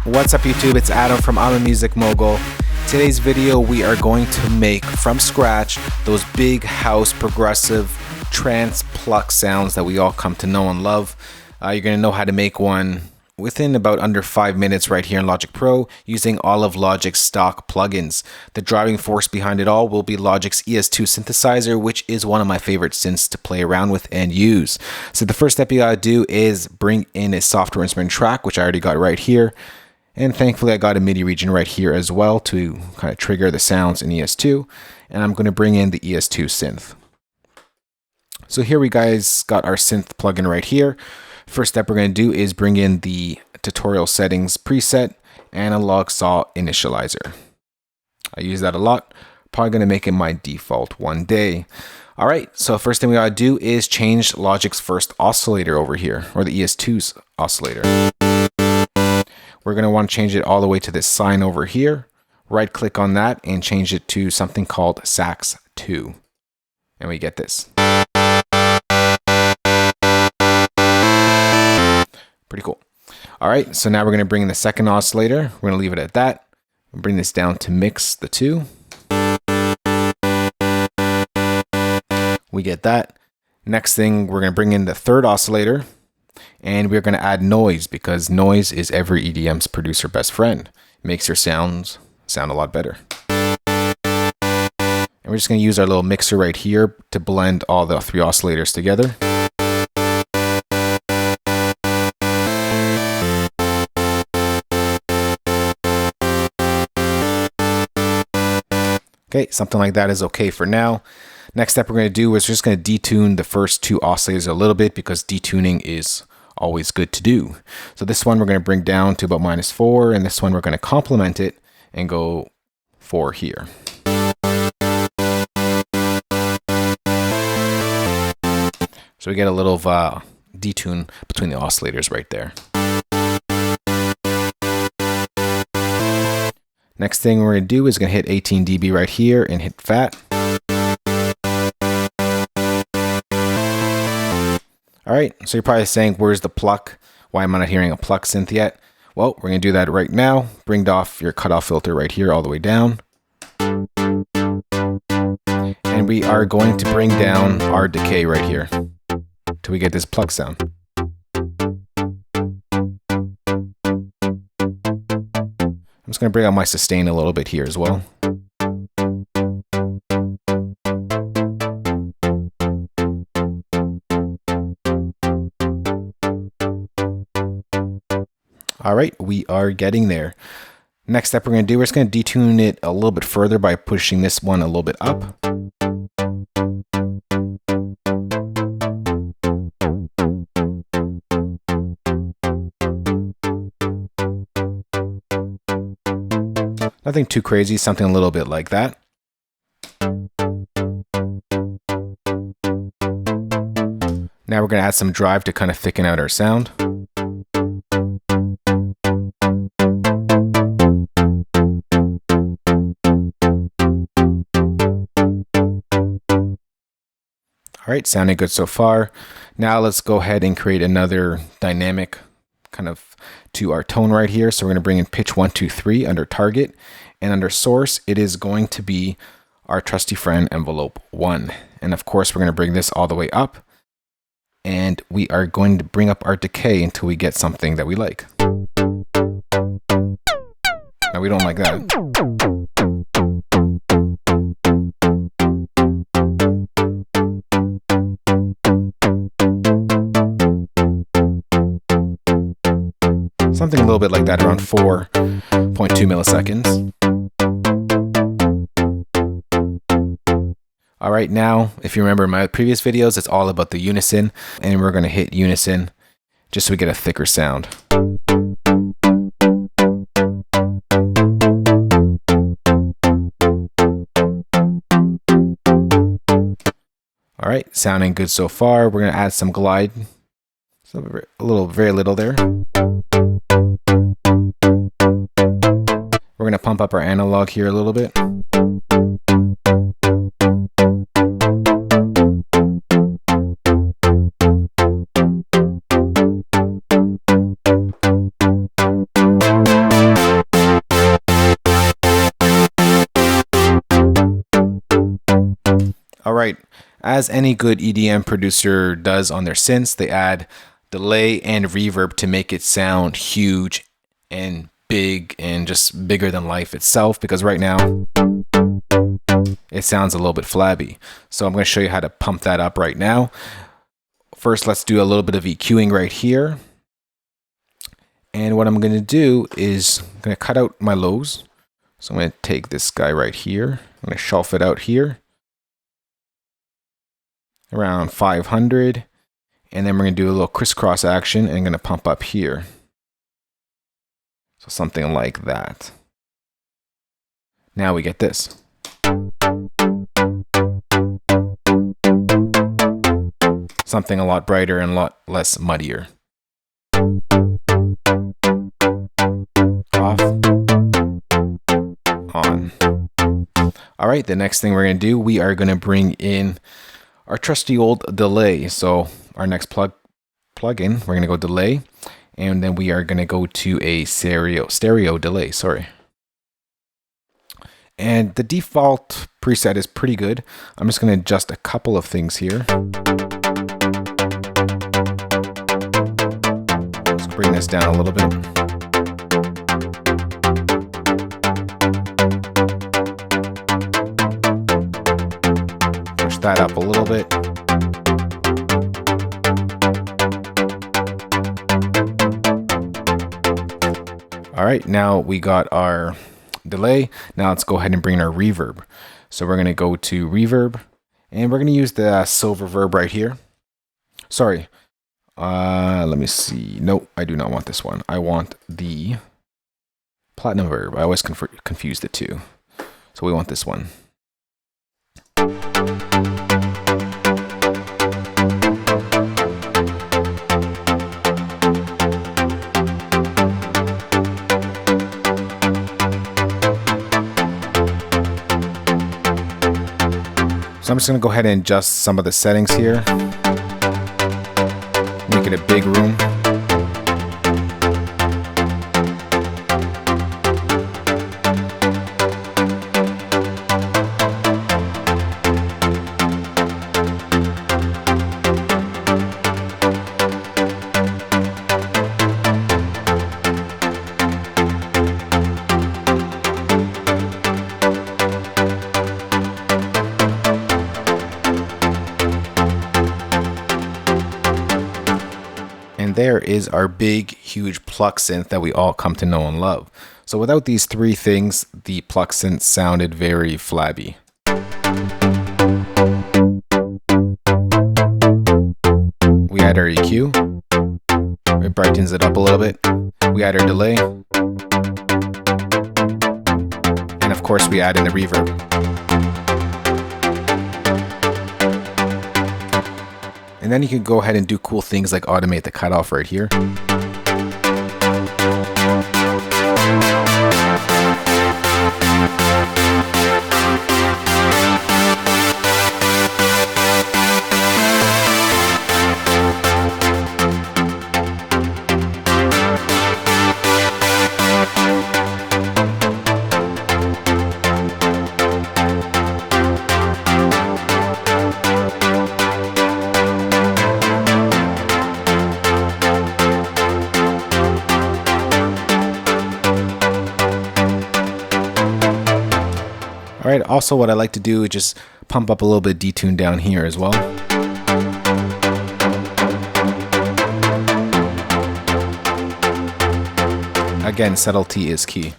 What's up YouTube, it's Adam from I'm a Music Mogul. Today's video we are going to make from scratch those big house progressive trance pluck sounds that we all come to know and love. You're going to know how to make one within about under 5 minutes right here in Logic Pro using all of Logic's stock plugins. The driving force behind it all will be Logic's ES2 synthesizer, which is one of my favorite synths to play around with and use. So the first step you gotta do is bring in a software instrument track, which I already got right here. And thankfully I got a MIDI region right here as well to kind of trigger the sounds in ES2. And I'm going to bring in the ES2 synth. So here we guys got our synth plugin right here. First step we're going to do is bring in the tutorial settings preset, analog saw initializer. I use that a lot. Probably going to make it my default one day. All right, so first thing we gotta do is change Logic's first oscillator over here, or the ES2's oscillator. We're going to want to change it all the way to this sign over here. Right click on that and change it to something called Sax 2. And we get this. Pretty cool. All right, so now we're going to bring in the second oscillator. We're going to leave it at that. We'll bring this down to mix the two. We get that. Next thing, we're going to bring in the third oscillator. And we're going to add noise because noise is every EDM's producer best friend. It makes your sounds sound a lot better. And we're just going to use our little mixer right here to blend all the three oscillators together. Okay, something like that is okay for now. Next step we're going to do is just going to detune the first two oscillators a little bit because detuning is always good to do. So this one we're going to bring down to about -4, and this one we're going to complement it and go 4 here. So we get a little detune between the oscillators right there. Next thing we're going to do is going to hit 18 dB right here and hit fat. All right, so you're probably saying, where's the pluck? Why am I not hearing a pluck synth yet? Well, we're going to do that right now. Bring off your cutoff filter right here all the way down. And we are going to bring down our decay right here till we get this pluck sound. I'm just going to bring up my sustain a little bit here as well. All right, we are getting there. Next step we're going to do, we're just going to detune it a little bit further by pushing this one a little bit up. Nothing too crazy, something a little bit like that. Now we're going to add some drive to kind of thicken out our sound. All right, sounding good so far. Now let's go ahead and create another dynamic kind of to our tone right here. So we're going to bring in pitch 1, 2, 3 under target, and under source, it is going to be our trusty friend envelope 1. And of course, we're going to bring this all the way up, and we are going to bring up our decay until we get something that we like. Now we don't like that. Something a little bit like that, around 4.2 milliseconds. All right, now, if you remember my previous videos, it's all about the unison, and we're going to hit unison just so we get a thicker sound. All right, sounding good so far. We're going to add some glide, so very little there. We're going to pump up our analog here a little bit. As any good EDM producer does on their synths, they add delay and reverb to make it sound huge and big and just bigger than life itself, because right now it sounds a little bit flabby. So I'm going to show you how to pump that up right now. First, let's do a little bit of EQing right here. And what I'm going to do is I'm going to cut out my lows. So I'm going to take this guy right here. I'm going to shelf it out here around 500. And then we're going to do a little crisscross action and I'm going to pump up here. So something like that. Now we get this. Something a lot brighter and a lot less muddier. Off. On. All right, the next thing we're going to do, we are going to bring in our trusty old delay. So our next plug-in, we're going to go delay, and then we are going to go to a stereo delay, sorry. And the default preset is pretty good. I'm just going to adjust a couple of things here. Let's bring this down a little bit. Push that up a little bit. All right, now we got our delay. Now let's go ahead and bring in our reverb. So we're going to go to reverb, and we're going to use the silver verb right here. Sorry. Let me see. No, I do not want this one. I want the platinum verb. I always confuse the two. So we want this one. So I'm just going to go ahead and adjust some of the settings here. Make it a big room. And there is our big, huge pluck synth that we all come to know and love. So without these three things, the pluck synth sounded very flabby. We add our EQ. It brightens it up a little bit. We add our delay. And of course, we add in the reverb. And then you can go ahead and do cool things like automate the cutoff right here. All right, also what I like to do is just pump up a little bit of detune down here as well. Again, subtlety is key.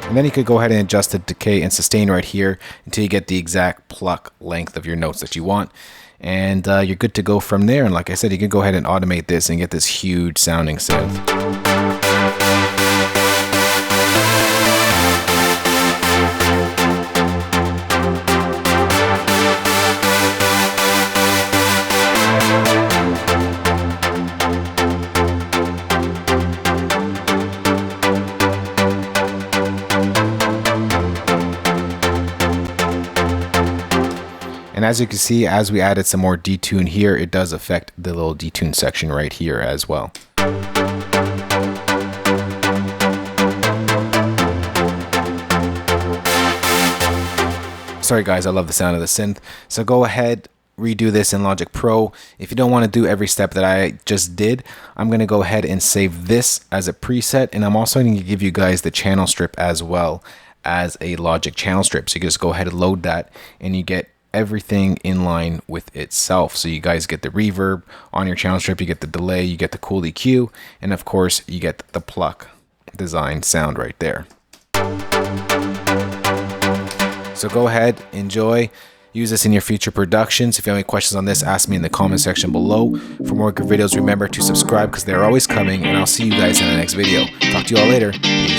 And then you could go ahead and adjust the decay and sustain right here until you get the exact pluck length of your notes that you want. And you're good to go from there. And like I said, you can go ahead and automate this and get this huge sounding synth. And as you can see, as we added some more detune here, it does affect the little detune section right here as well. Sorry guys, I love the sound of the synth. So go ahead, redo this in Logic Pro. If you don't want to do every step that I just did, I'm going to go ahead and save this as a preset, and I'm also going to give you guys the channel strip as well as a Logic channel strip. So you just go ahead and load that, and you get everything in line with itself. So you guys get the reverb on your channel strip, you get the delay, you get the cool EQ, and of course you get the pluck design sound right there. So go ahead, enjoy, use this in your future productions. If you have any questions on this, ask me in the comment section below. For more good videos, remember to subscribe because they're always coming, and I'll see you guys in the next video. Talk to you all later. Peace.